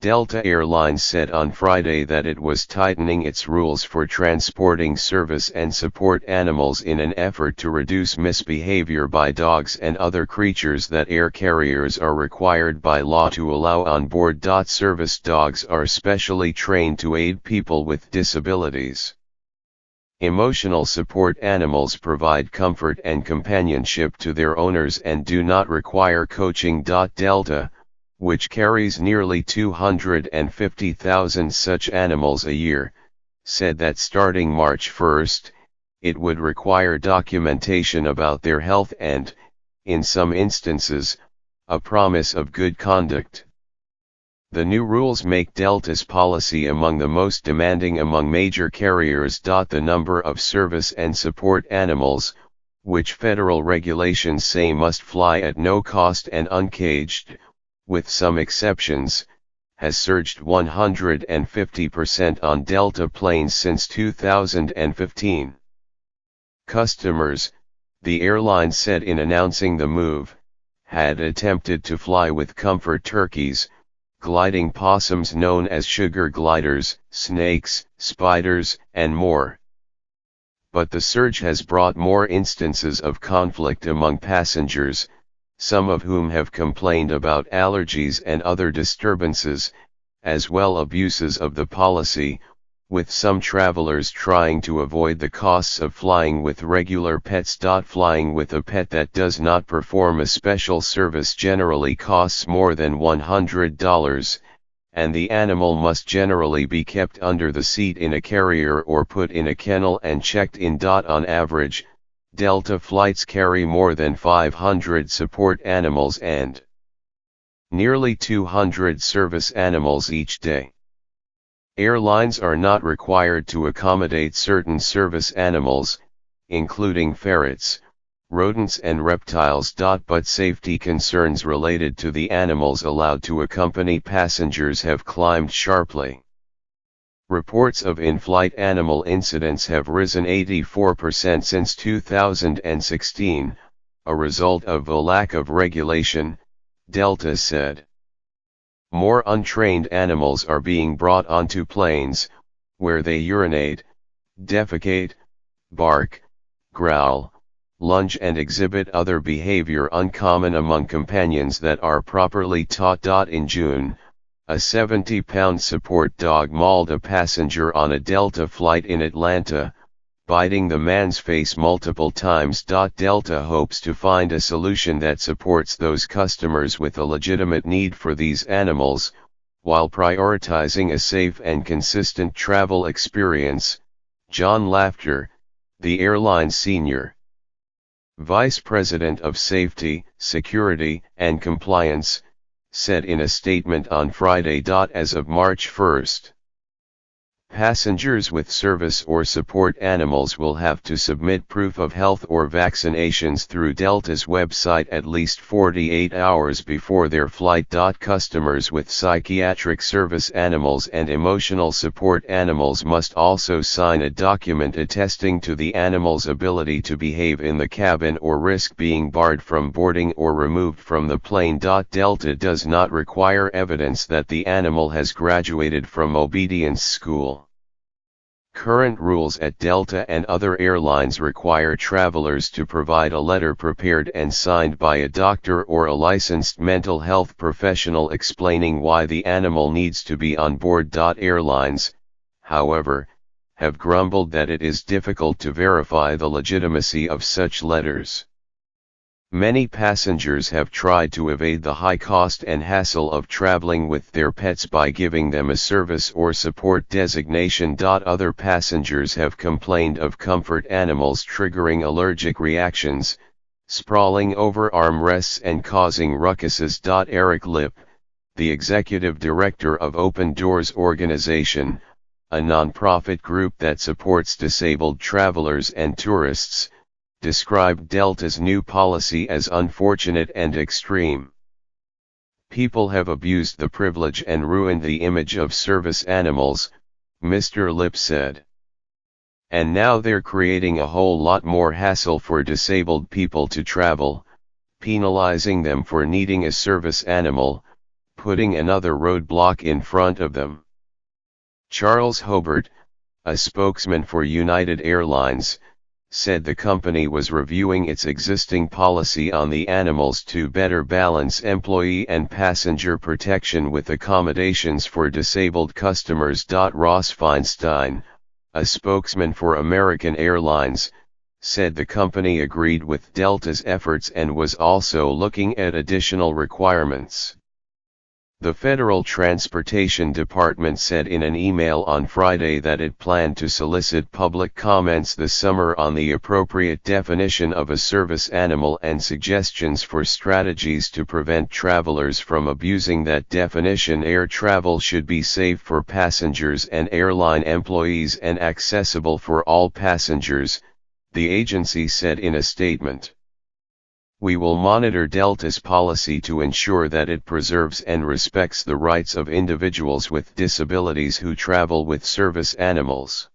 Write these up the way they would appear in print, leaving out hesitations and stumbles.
Delta Air Lines said on Friday that it was tightening its rules for transporting service and support animals in an effort to reduce misbehavior by dogs and other creatures that air carriers are required by law to allow on board. Service dogs are specially trained to aid people with disabilities. Emotional support animals provide comfort and companionship to their owners and do not require coaching. Delta, which carries nearly 250,000 such animals a year, said that starting March 1, it would require documentation about their health and, in some instances, a promise of good conduct. The new rules make Delta's policy among the most demanding among major carriers. The number of service and support animals, which federal regulations say must fly at no cost and uncaged, with some exceptions, has surged 150% on Delta planes since 2015. Customers, the airline said in announcing the move, had attempted to fly with comfort turkeys, gliding possums known as sugar gliders, snakes, spiders, and more. But the surge has brought more instances of conflict among passengers, some of whom have complained about allergies and other disturbances, as well abuses of the policy, with some travelers trying to avoid the costs of flying with regular pets. Flying with a pet that does not perform a special service generally costs more than $100, and the animal must generally be kept under the seat in a carrier or put in a kennel and checked in. On average, Delta flights carry more than 500 support animals and nearly 200 service animals each day. Airlines are not required to accommodate certain service animals, including ferrets, rodents and reptiles. But safety concerns related to the animals allowed to accompany passengers have climbed sharply. Reports of in-flight animal incidents have risen 84% since 2016, a result of a lack of regulation, Delta said. More untrained animals are being brought onto planes, where they urinate, defecate, bark, growl, lunge and exhibit other behavior uncommon among companions that are properly taught. In June, a 70-pound support dog mauled a passenger on a Delta flight in Atlanta, biting the man's face multiple times. Delta hopes to find a solution that supports those customers with a legitimate need for these animals, while prioritizing a safe and consistent travel experience. John Lafter, the airline's senior vice president of safety, security, and compliance, said in a statement on Friday. As of March 1, passengers with service or support animals will have to submit proof of health or vaccinations through Delta's website at least 48 hours before their flight. Customers with psychiatric service animals and emotional support animals must also sign a document attesting to the animal's ability to behave in the cabin or risk being barred from boarding or removed from the plane. Delta does not require evidence that the animal has graduated from obedience school. Current rules at Delta and other airlines require travelers to provide a letter prepared and signed by a doctor or a licensed mental health professional explaining why the animal needs to be on board. Airlines, however, have grumbled that it is difficult to verify the legitimacy of such letters. Many passengers have tried to evade the high cost and hassle of traveling with their pets by giving them a service or support designation. Other passengers have complained of comfort animals triggering allergic reactions, sprawling over armrests and causing ruckuses. Eric Lipp, the executive director of Open Doors Organization, a nonprofit group that supports disabled travelers and tourists, described Delta's new policy as unfortunate and extreme. People have abused the privilege and ruined the image of service animals, Mr. Lipp said. And now they're creating a whole lot more hassle for disabled people to travel, penalizing them for needing a service animal, putting another roadblock in front of them. Charles Hobart, a spokesman for United Airlines, said the company was reviewing its existing policy on the animals to better balance employee and passenger protection with accommodations for disabled customers. Ross Feinstein, a spokesman for American Airlines, said the company agreed with Delta's efforts and was also looking at additional requirements. The Federal Transportation Department said in an email on Friday that it planned to solicit public comments this summer on the appropriate definition of a service animal and suggestions for strategies to prevent travelers from abusing that definition. Air travel should be safe for passengers and airline employees and accessible for all passengers, the agency said in a statement. We will monitor Delta's policy to ensure that it preserves and respects the rights of individuals with disabilities who travel with service animals.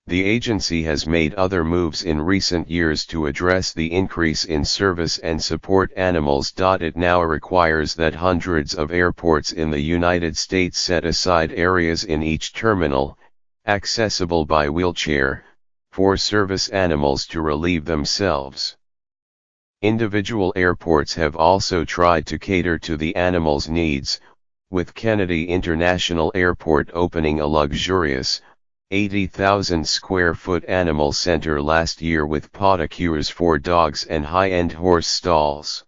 The agency has made other moves in recent years to address the increase in service and support animals. It now requires that hundreds of airports in the United States set aside areas in each terminal, accessible by wheelchair, for service animals to relieve themselves. Individual airports have also tried to cater to the animals' needs, with Kennedy International Airport opening a luxurious, 80,000 square foot animal center last year with potty cures for dogs and high-end horse stalls.